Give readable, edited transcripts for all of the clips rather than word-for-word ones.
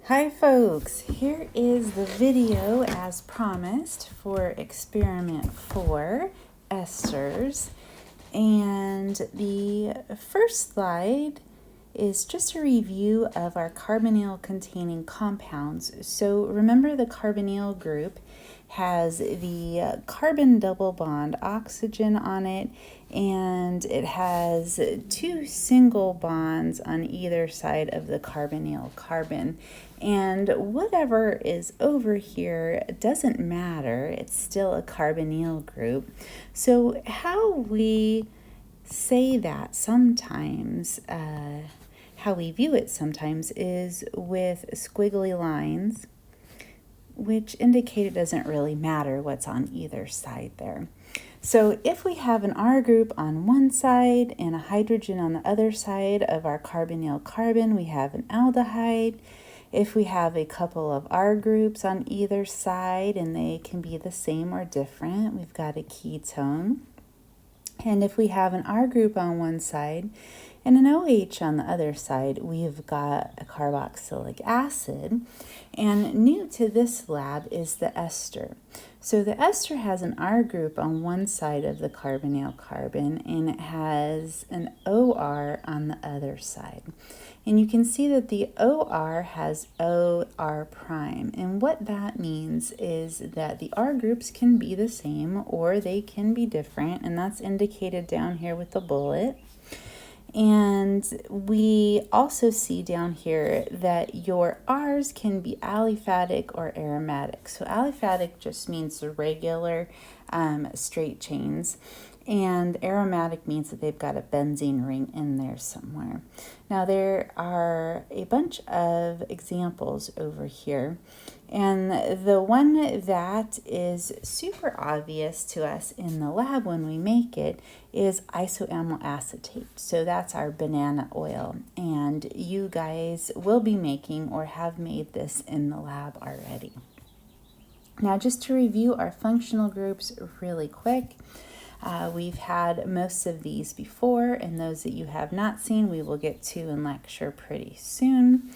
Hi folks, here is the video as promised for experiment 4, esters. And the first slide is just a review of our carbonyl containing compounds. So remember, the carbonyl group has the carbon double bond oxygen on it, and it has 2 single bonds on either side of the carbonyl carbon. And whatever is over here doesn't matter, it's still a carbonyl group. So how we say that sometimes, how we view it sometimes, is with squiggly lines, which indicate it doesn't really matter what's on either side there. So if we have an R group on one side and a hydrogen on the other side of our carbonyl carbon, we have an aldehyde. If we have a couple of R groups on either side and they can be the same or different, we've got a ketone. And if we have an R group on one side and an OH on the other side, we've got a carboxylic acid. And new to this lab is the ester. So the ester has an R group on one side of the carbonyl carbon, and it has an OR on the other side. And you can see that the OR has OR prime. And what that means is that the R groups can be the same or they can be different, and that's indicated down here with the bullet. And we also see down here that your R's can be aliphatic or aromatic. So aliphatic just means the regular straight chains, and aromatic means that they've got a benzene ring in there somewhere. Now there are a bunch of examples over here, and the one that is super obvious to us in the lab when we make it is isoamyl acetate. So that's our banana oil, and you guys will be making or have made this in the lab already. Now just to review our functional groups really quick, we've had most of these before, and those that you have not seen we will get to in lecture pretty soon.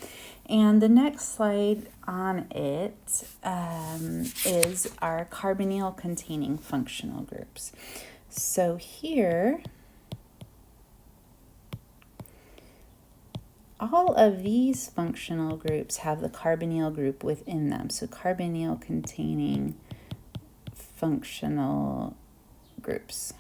And the next slide on it is our carbonyl containing functional groups. So here, all of these functional groups have the carbonyl group within them. So carbonyl containing functional groups.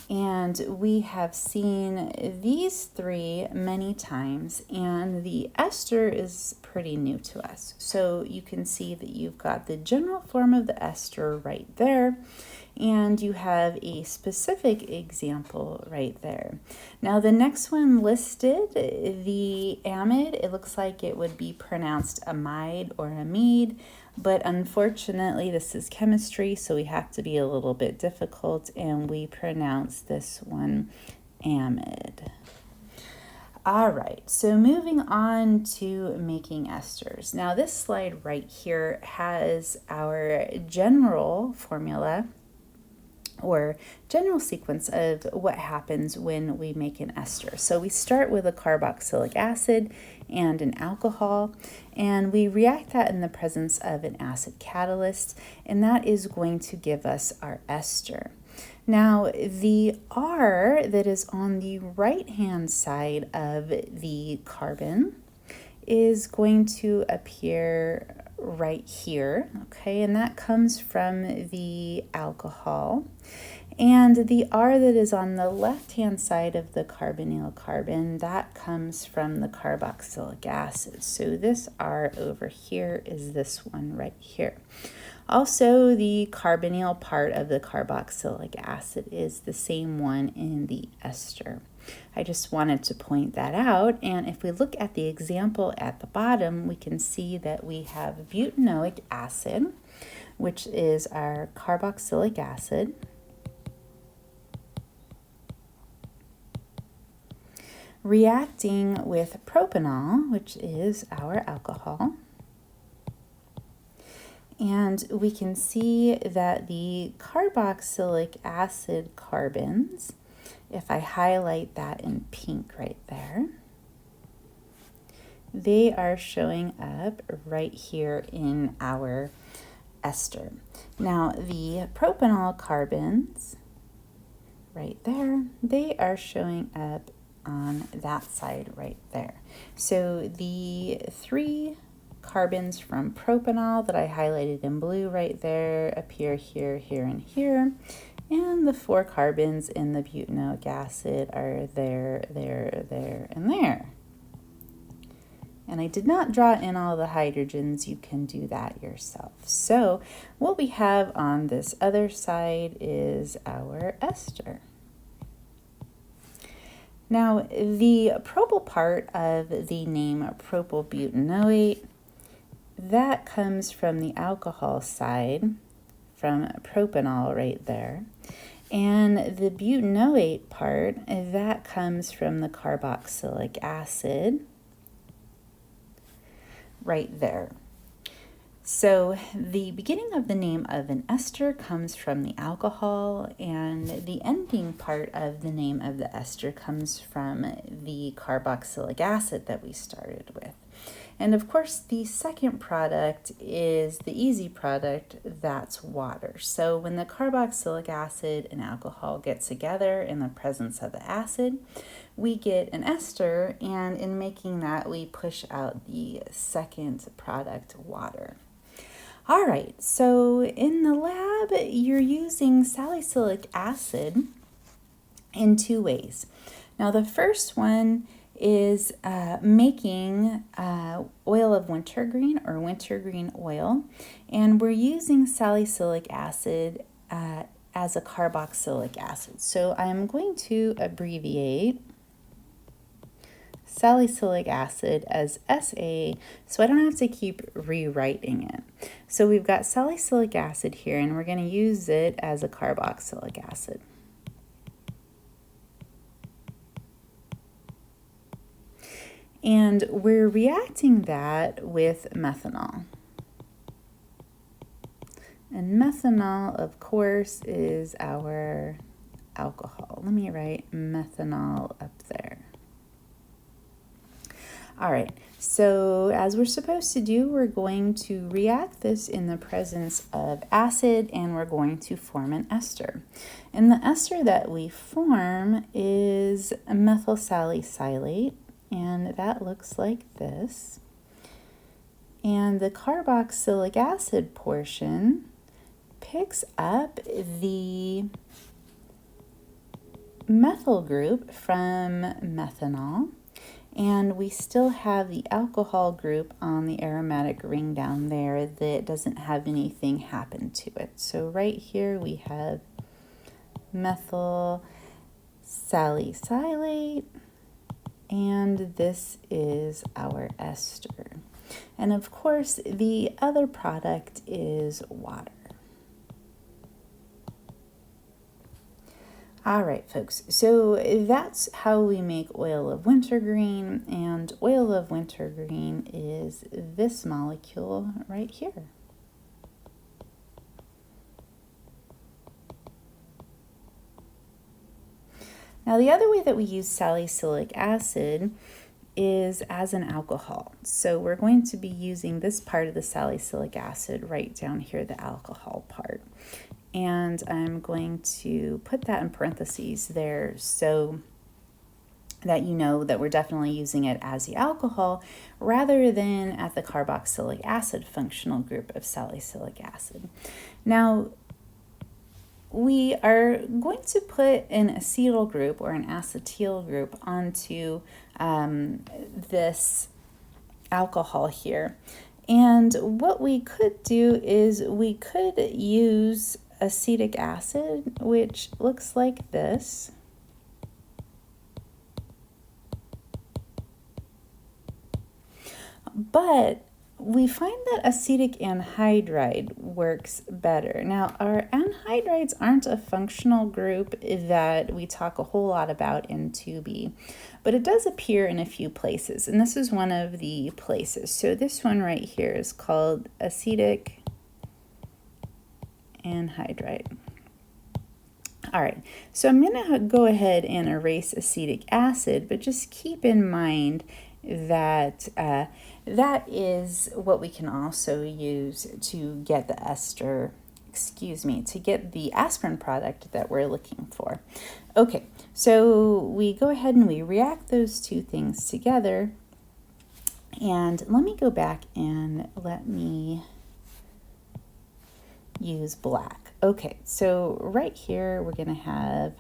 And we have seen these 3 many times, and the ester is pretty new to us. So you can see that you've got the general form of the ester right there, and you have a specific example right there. Now the next one listed, the amide, it looks like it would be pronounced amide or amide, but unfortunately this is chemistry, so we have to be a little bit difficult, and we pronounce this one amide. All right, so moving on to making esters. Now this slide right here has our general formula or general sequence of what happens when we make an ester. So we start with a carboxylic acid and an alcohol, and we react that in the presence of an acid catalyst, and that is going to give us our ester. Now the R that is on the right-hand side of the carbon is going to appear right here, okay, and that comes from the alcohol. And the R that is on the left-hand side of the carbonyl carbon, that comes from the carboxylic acid. So this R over here is this one right here. Also, the carbonyl part of the carboxylic acid is the same one in the ester. I just wanted to point that out, and if we look at the example at the bottom, we can see that we have butanoic acid, which is our carboxylic acid, reacting with propanol, which is our alcohol. And we can see that the carboxylic acid carbons, if I highlight that in pink right there, they are showing up right here in our ester. Now, the propanol carbons right there, they are showing up on that side right there. So the 3 carbons from propanol that I highlighted in blue right there appear here, here, and here. And the 4 carbons in the butanoic acid are there, there, there, and there. And I did not draw in all the hydrogens. You can do that yourself. So what we have on this other side is our ester. Now, the propyl part of the name propylbutanoate, that comes from the alcohol side, from propanol right there. And the butanoate part, that comes from the carboxylic acid right there. So the beginning of the name of an ester comes from the alcohol, and the ending part of the name of the ester comes from the carboxylic acid that we started with. And of course, the second product is the easy product, that's water. So when the carboxylic acid and alcohol get together in the presence of the acid, we get an ester, and in making that, we push out the second product, water. All right, so in the lab, you're using salicylic acid in 2 ways. Now, the first one is making oil of wintergreen or wintergreen oil, and we're using salicylic acid as a carboxylic acid. So I'm going to abbreviate salicylic acid as SA, so I don't have to keep rewriting it. So we've got salicylic acid here, and we're going to use it as a carboxylic acid. And we're reacting that with methanol. And methanol, of course, is our alcohol. Let me write methanol up there. All right, so as we're supposed to do, we're going to react this in the presence of acid, and we're going to form an ester. And the ester that we form is methyl salicylate, and that looks like this. And the carboxylic acid portion picks up the methyl group from methanol, and we still have the alcohol group on the aromatic ring down there that doesn't have anything happen to it. So right here we have methyl salicylate, and this is our ester. And of course, the other product is water. All right, folks, so that's how we make oil of wintergreen, and oil of wintergreen is this molecule right here. Now, the other way that we use salicylic acid is as an alcohol. So we're going to be using this part of the salicylic acid right down here, the alcohol part. And I'm going to put that in parentheses there so that you know that we're definitely using it as the alcohol rather than at the carboxylic acid functional group of salicylic acid. Now, we are going to put an acetyl group or an acetyl group onto this alcohol here. And what we could do is we could use acetic acid, which looks like this. But we find that acetic anhydride works better. Now, our anhydrides aren't a functional group that we talk a whole lot about in 2B, but it does appear in a few places, and this is one of the places. So this one right here is called acetic anhydride. All right, so I'm going to go ahead and erase acetic acid, but just keep in mind that is what we can also use to get the to get the aspirin product that we're looking for. Okay, so we go ahead and we react those two things together. And let me go back and let me use black. Okay, so right here we're going to have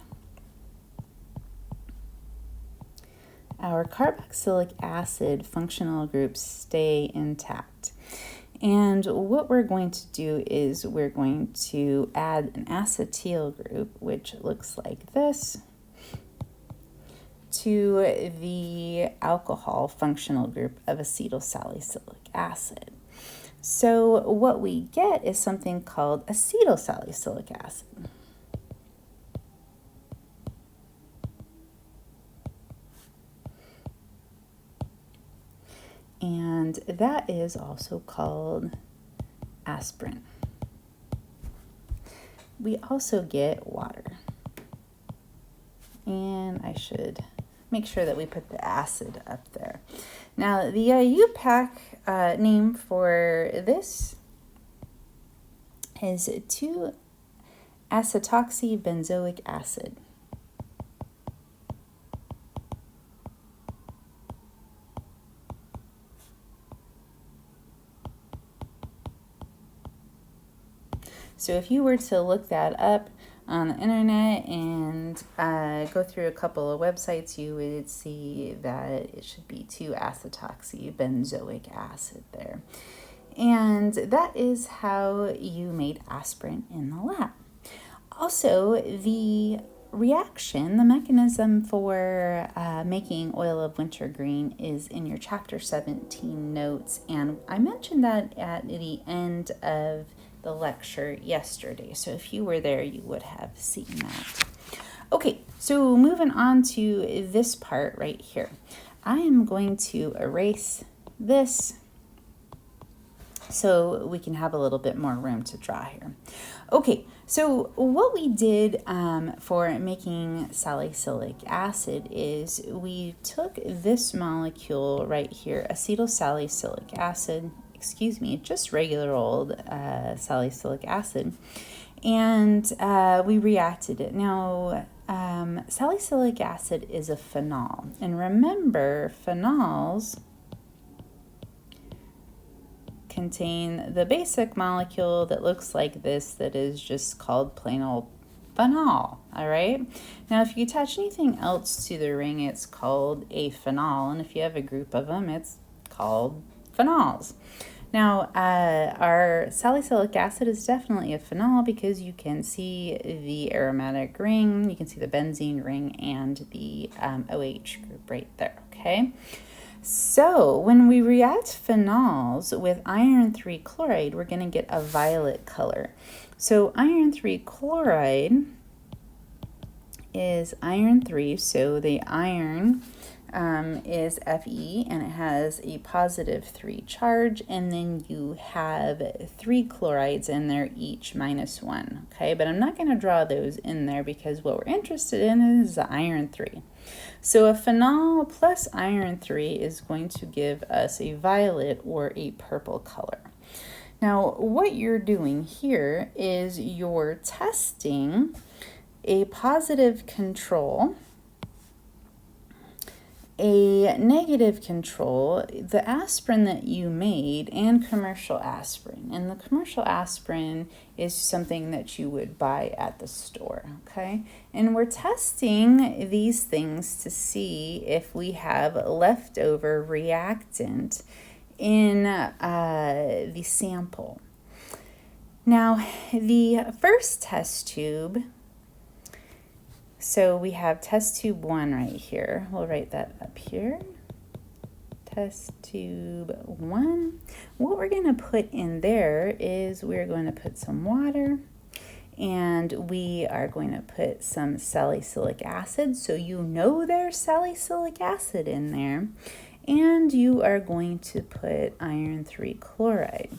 our carboxylic acid functional groups stay intact. And what we're going to do is we're going to add an acetyl group, which looks like this, to the alcohol functional group of acetylsalicylic acid. So what we get is something called acetylsalicylic acid. And that is also called aspirin. We also get water. And I should make sure that we put the acid up there. Now, the UPAC name for this is 2-acetoxybenzoic acid. So if you were to look that up on the internet and go through a couple of websites, you would see that it should be 2-acetoxybenzoic acid there. And that is how you made aspirin in the lab. Also, the reaction, the mechanism for making oil of wintergreen is in your chapter 17 notes. And I mentioned that at the end of the lecture yesterday. So if you were there, you would have seen that. Okay, so moving on to this part right here. I am going to erase this so we can have a little bit more room to draw here. Okay, so what we did for making salicylic acid is we took this molecule right here, acetylsalicylic acid, just regular old salicylic acid, and we reacted it. Now, salicylic acid is a phenol, and remember, phenols contain the basic molecule that looks like this that is just called plain old phenol, all right? Now, if you attach anything else to the ring, it's called a phenol, and if you have a group of them, it's called phenols. Now, our salicylic acid is definitely a phenol because you can see the aromatic ring, you can see the benzene ring, and the OH group right there, okay? So when we react phenols with iron 3 chloride, we're going to get a violet color. So iron 3 chloride is iron 3, so the iron is Fe, and it has a positive 3 charge, and then you have 3 chlorides in there, each -1, okay? But I'm not going to draw those in there because what we're interested in is the iron 3. So a phenol plus iron 3 is going to give us a violet or a purple color. Now, what you're doing here is you're testing a positive control, a negative control, the aspirin that you made, and commercial aspirin. And the commercial aspirin is something that you would buy at the store, okay? And we're testing these things to see if we have leftover reactant in the sample. Now, the first test tube, so we have test tube 1 right here. We'll write that up here. Test tube 1. What we're going to put in there is we're going to put some water, and we are going to put some salicylic acid. So you know there's salicylic acid in there. And you are going to put iron 3 chloride.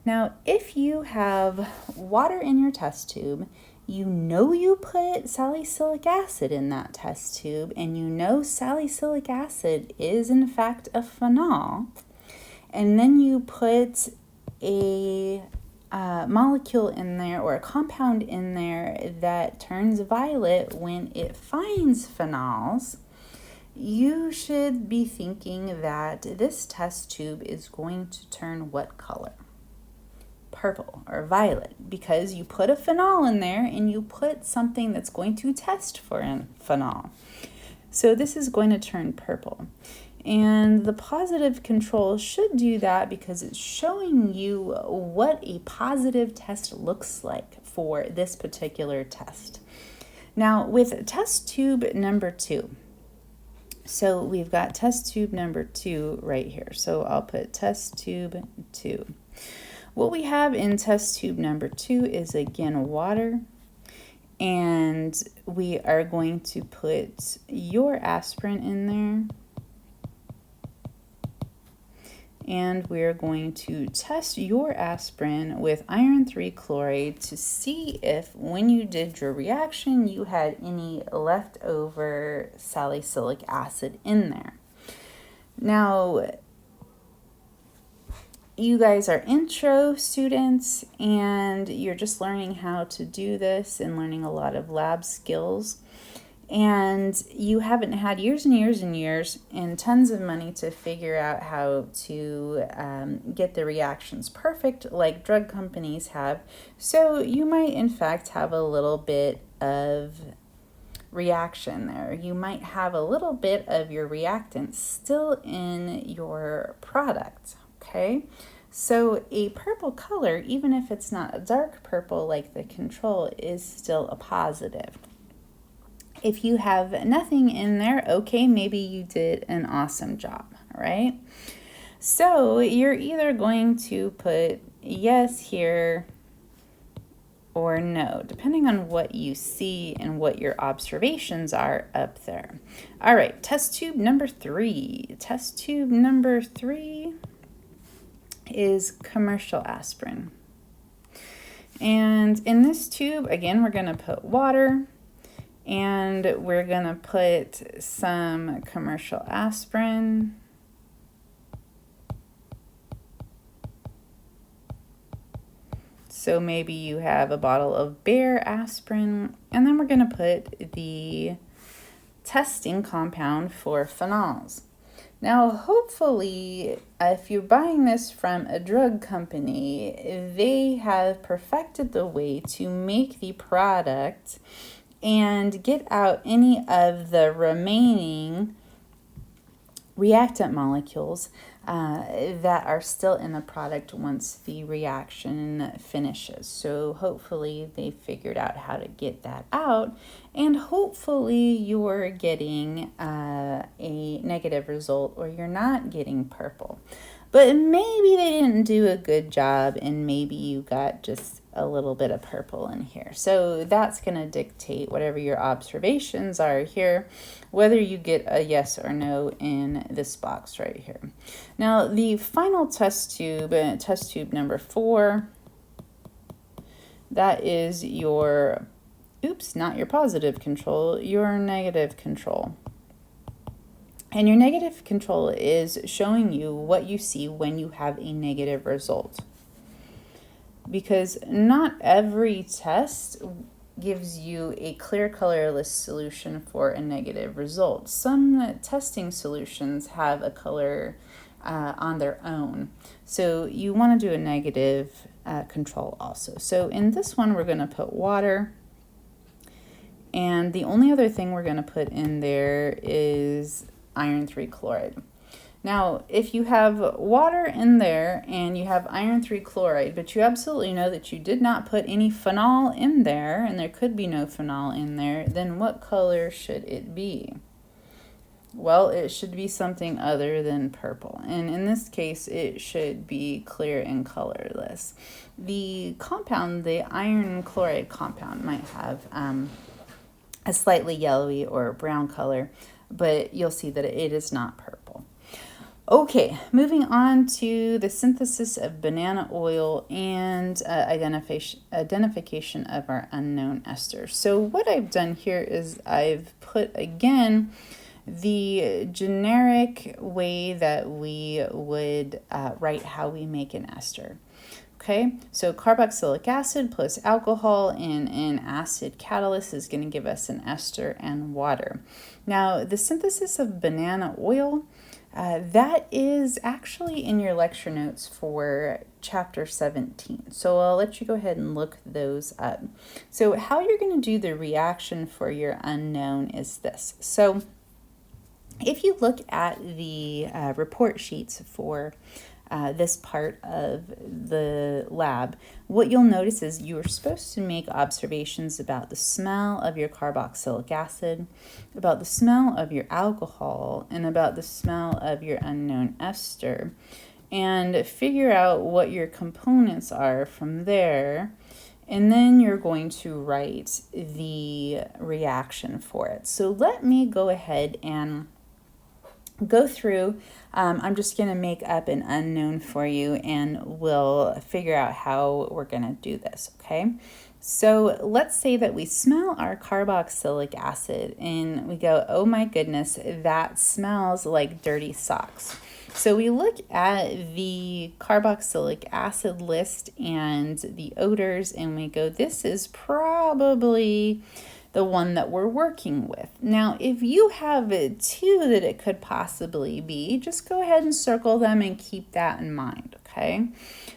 Now, if you have water in your test tube, you know you put salicylic acid in that test tube, and you know salicylic acid is in fact a phenol, and then you put a molecule in there or a compound in there that turns violet when it finds phenols, you should be thinking that this test tube is going to turn what color? Purple or violet, because you put a phenol in there and you put something that's going to test for a phenol. So this is going to turn purple. And the positive control should do that because it's showing you what a positive test looks like for this particular test. Now with test tube number 2, so we've got test tube number 2 right here. So I'll put test tube 2. What we have in test tube number 2 is again water, and we are going to put your aspirin in there, and we're going to test your aspirin with iron 3 chloride to see if when you did your reaction you had any leftover salicylic acid in there. Now, you guys are intro students and you're just learning how to do this and learning a lot of lab skills, and you haven't had years and years and years and tons of money to figure out how to get the reactions perfect like drug companies have. So you might in fact have a little bit of reaction there. You might have a little bit of your reactant still in your product. Okay, so a purple color, even if it's not a dark purple like the control, is still a positive. If you have nothing in there, okay, maybe you did an awesome job, right? So you're either going to put yes here or no, depending on what you see and what your observations are up there. All right, test tube number 3. Test tube number 3 is commercial aspirin. And in this tube, again, we're going to put water, and we're going to put some commercial aspirin. So maybe you have a bottle of Bayer aspirin, and then we're going to put the testing compound for phenols. Now, hopefully, if you're buying this from a drug company, they have perfected the way to make the product and get out any of the remaining reactant molecules that are still in the product once the reaction finishes. So hopefully they figured out how to get that out, and hopefully you're getting a negative result or you're not getting purple. But maybe they didn't do a good job and maybe you got just a little bit of purple in here. So that's going to dictate whatever your observations are here, whether you get a yes or no in this box right here. Now, the final test tube number 4, that is your, not your positive control, your negative control. And your negative control is showing you what you see when you have a negative result. Because not every test gives you a clear colorless solution for a negative result. Some testing solutions have a color on their own. So you want to do a negative control also. So in this one, we're going to put water. And the only other thing we're going to put in there is iron 3 chloride. Now, if you have water in there and you have iron 3 chloride, but you absolutely know that you did not put any phenol in there, and there could be no phenol in there, then what color should it be? Well, it should be something other than purple. And in this case, it should be clear and colorless. The compound, the iron chloride compound, might have a slightly yellowy or brown color, but you'll see that it is not purple. Okay, moving on to the synthesis of banana oil and identification of our unknown esters. So what I've done here is I've put again the generic way that we would write how we make an ester. Okay, so carboxylic acid plus alcohol in an acid catalyst is going to give us an ester and water. Now, the synthesis of banana oil, that is actually in your lecture notes for chapter 17. So I'll let you go ahead and look those up. So how you're going to do the reaction for your unknown is this. So if you look at the report sheets for this part of the lab, what you'll notice is you are supposed to make observations about the smell of your carboxylic acid, about the smell of your alcohol, and about the smell of your unknown ester, and figure out what your components are from there. And then you're going to write the reaction for it. So let me go ahead and go through. I'm just going to make up an unknown for you and we'll figure out how we're going to do this, okay? So let's say that we smell our carboxylic acid and we go, oh my goodness, that smells like dirty socks. So we look at the carboxylic acid list and the odors and we go, this is probably the one that we're working with. Now, if you have two that it could possibly be, just go ahead and circle them and keep that in mind, okay?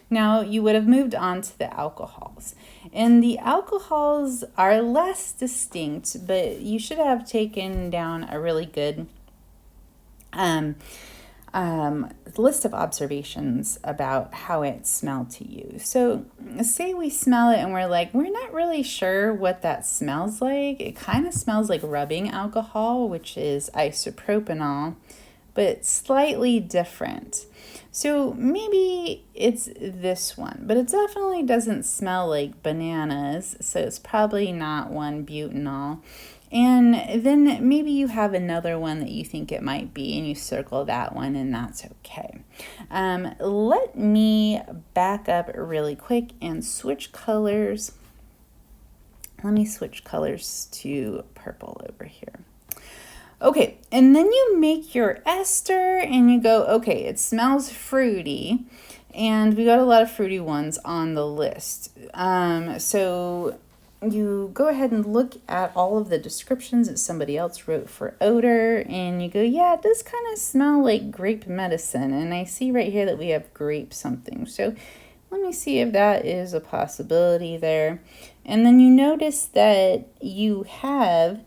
Now, you would have moved on to the alcohols. And the alcohols are less distinct, but you should have taken down a really good list of observations about how it smelled to you. So say we smell it and we're like, we're not really sure what that smells like. It kind of smells like rubbing alcohol, which is isopropanol, but slightly different. So maybe it's this one, but it definitely doesn't smell like bananas, so it's probably not 1-butanol. And then maybe you have another one that you think it might be and you circle that one and that's okay. Let me back up really quick and switch colors. Let me switch colors to purple over here. Okay, and then you make your ester and you go, okay, it smells fruity. And we got a lot of fruity ones on the list. So you go ahead and look at all of the descriptions that somebody else wrote for odor and you go, yeah, it does kind of smell like grape medicine. And I see right here that we have grape something. So let me see if that is a possibility there. And then you notice that you have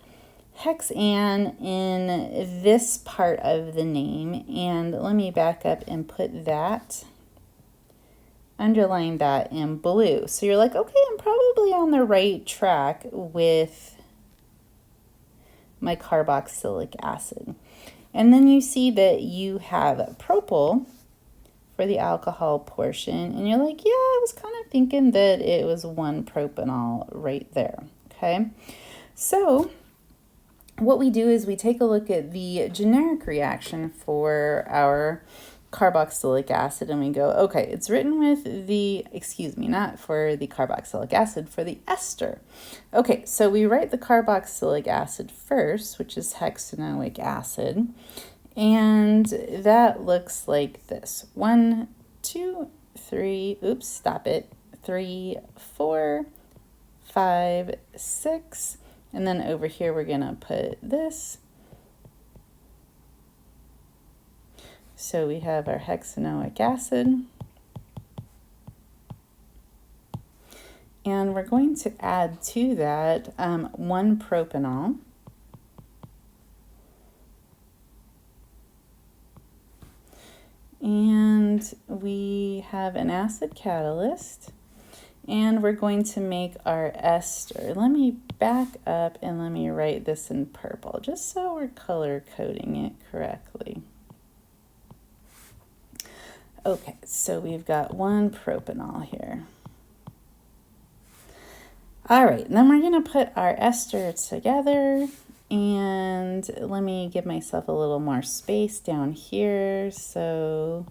hexan in this part of the name. And let me back up and put that, underline that in blue. So you're like, okay, I'm probably on the right track with my carboxylic acid. And then you see that you have propyl for the alcohol portion. And you're like, yeah, I was kind of thinking that it was 1-propanol right there. Okay. So what we do is we take a look at the generic reaction for our carboxylic acid and we go, okay, it's written with the, not for the carboxylic acid, for the ester. Okay, so we write the carboxylic acid first, which is hexanoic acid, and that looks like this. 1, 2, 3, oops, stop it, 3, 4, 5, 6, and then over here we're gonna put this. So we have our hexanoic acid, and we're going to add to that 1-propanol, and we have an acid catalyst, and we're going to make our ester. Let me back up and let me write this in purple, just so we're color coding it correctly. Okay, so we've got 1-propanol here. All right, then we're gonna put our ester together And let me give myself a little more space down here. So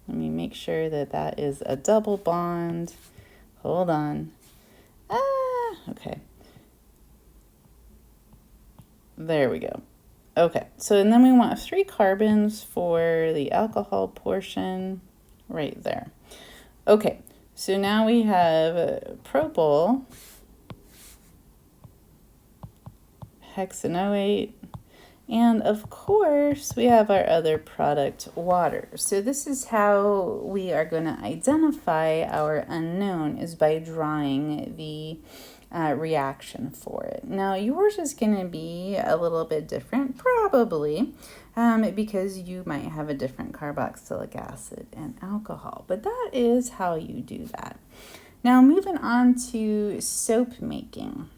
let me make sure that that is a double bond. Hold on. Okay. There we go. Okay, so and then we want 3 carbons for the alcohol portion right there. Okay, so now we have propyl, hexanoate, and of course we have our other product, water. So this is how we are going to identify our unknown, is by drawing the reaction for it. Now yours is going to be a little bit different, probably, because you might have a different carboxylic acid and alcohol, but that is how you do that. Now moving on to soap making.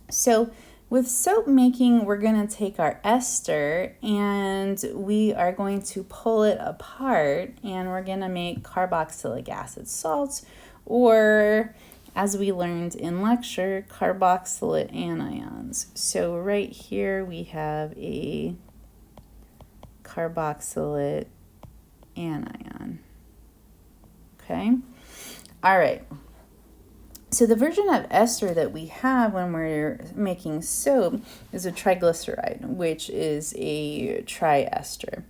So with soap making, we're going to take our ester and we are going to pull it apart, and we're going to make carboxylic acid salts, or as we learned in lecture, carboxylate anions. So right here we have a carboxylate anion. Okay. All right. So the version of ester that we have when we're making soap is a triglyceride, which is a triester.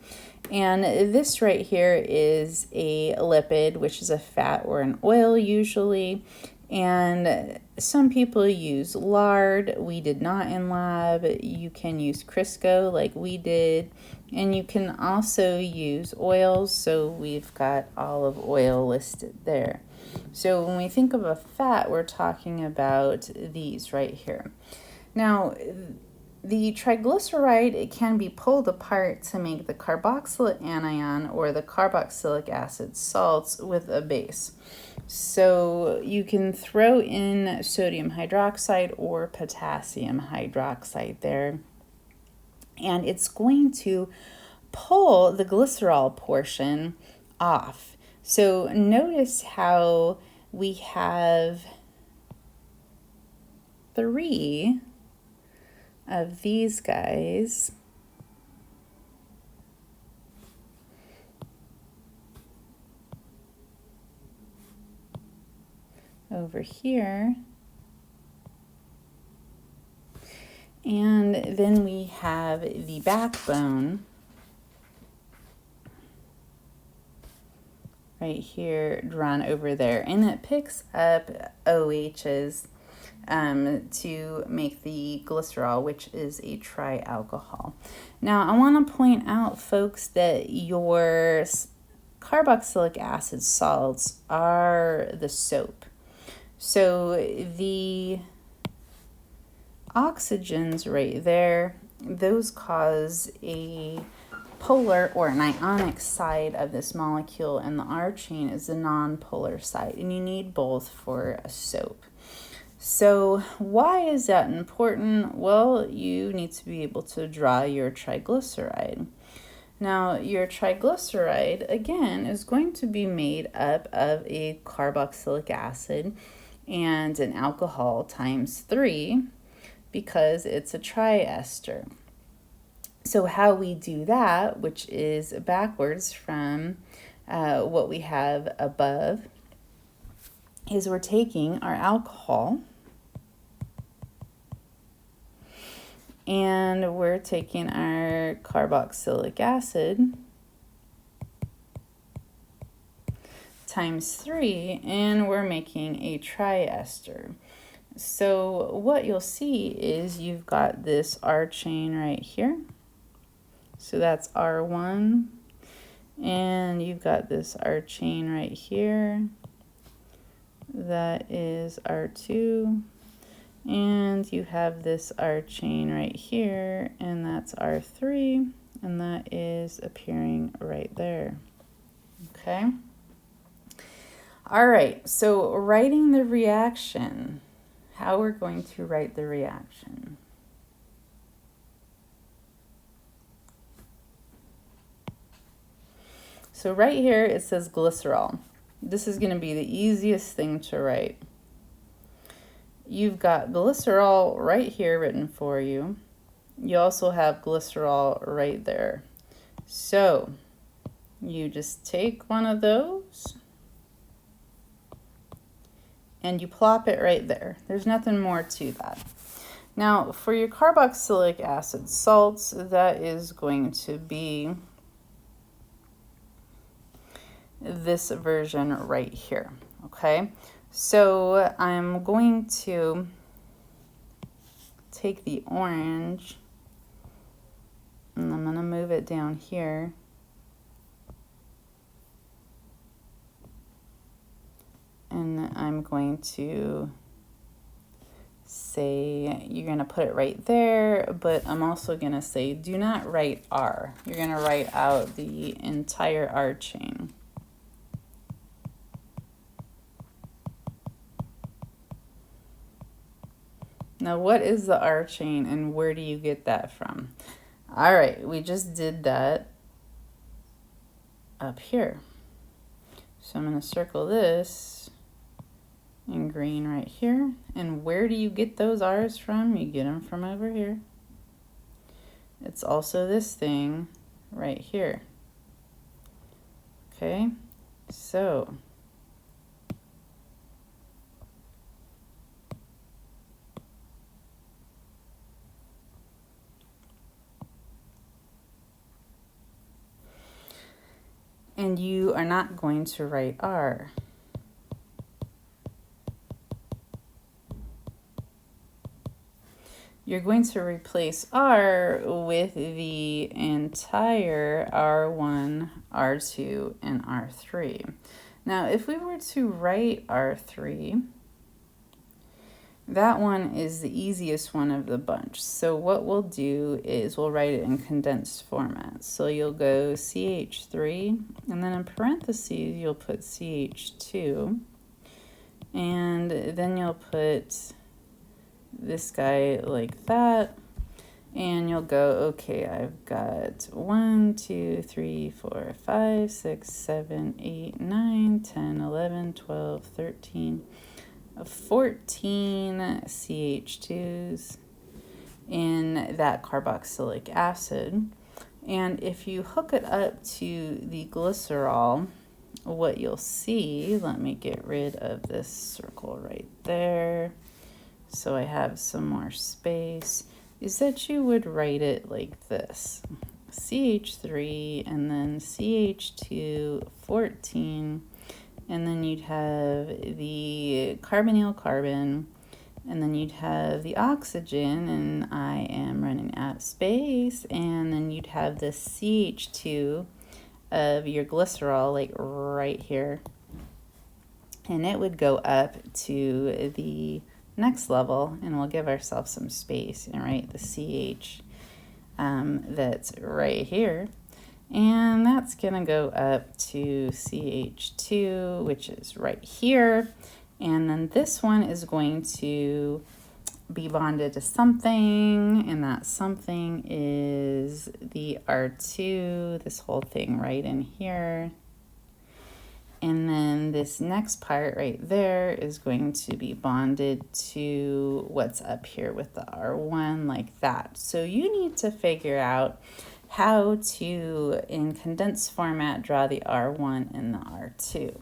And this right here is a lipid, which is a fat or an oil usually. And some people use lard. We did not in lab. You can use Crisco like we did. And you can also use oils. So we've got olive oil listed there. So when we think of a fat, we're talking about these right here. Now, the triglyceride, it can be pulled apart to make the carboxylate anion or the carboxylic acid salts with a base. So you can throw in sodium hydroxide or potassium hydroxide there, and it's going to pull the glycerol portion off. So notice how we have 3 of these guys over here. And then we have the backbone right here drawn over there, and it picks up OHs to make the glycerol, which is a trialcohol. Now I want to point out, folks, that your carboxylic acid salts are the soap. So the oxygens right there, those cause a polar or an ionic side of this molecule, and the R chain is the non-polar side, and you need both for a soap. So why is that important? Well, you need to be able to draw your triglyceride. Now, your triglyceride, again, is going to be made up of a carboxylic acid and an alcohol times 3, because it's a triester. So how we do that, which is backwards from what we have above, is we're taking our alcohol and we're taking our carboxylic acid times 3, and we're making a triester. So what you'll see is you've got this R chain right here. So that's R1, and you've got this R chain right here. That is R2, and you have this R chain right here, and that's R3, and that is appearing right there. Okay. All right, so writing the reaction, how we're going to write the reaction. So right here it says glycerol. This is going to be the easiest thing to write. you've got glycerol right here written for you. You also have glycerol right there. So you just take one of those and you plop it right there. There's nothing more to that. Now, for your carboxylic acid salts, that is going to be this version right here, okay? So I'm going to take the orange and I'm going to move it down here. And I'm going to say, you're going to put it right there, but I'm also going to say, do not write R. You're going to write out the entire R chain. Now, what is the R chain and where do you get that from? All right, we just did that up here. So I'm going to circle this in green right here. And where do you get those R's from? You get them from over here. It's also this thing right here. Okay, so and you are not going to write R. You're going to replace R with the entire R1, R2, and R3. Now, if we were to write R3, that one is the easiest one of the bunch. So what we'll do is we'll write it in condensed format. So you'll go CH3, and then in parentheses, you'll put CH2, and then you'll put this guy like that, and you'll go, okay, I've got 1, 2, 3, 4, 5, 6, 7, 8, 9, 10, 11, 12, 13, 14 CH2s in that carboxylic acid. And if you hook it up to the glycerol, what you'll see, let me get rid of this circle right there so I have some more space, is that you would write it like this. CH3 and then CH2, 14, and then you'd have the carbonyl carbon, and then you'd have the oxygen, and I am running out of space, and then you'd have the CH2 of your glycerol like right here, and it would go up to the next level, and we'll give ourselves some space and write the CH that's right here, and that's gonna go up to CH2, which is right here, and then this one is going to be bonded to something, and that something is the R2, this whole thing right in here. And then this next part right there is going to be bonded to what's up here with the R1 like that. So you need to figure out how to, in condensed format, draw the R1 and the R2.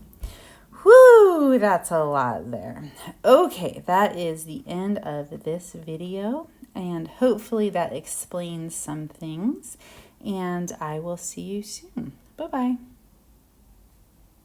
Whoo, that's a lot there. Okay, that is the end of this video, and hopefully that explains some things, and I will see you soon. Bye-bye.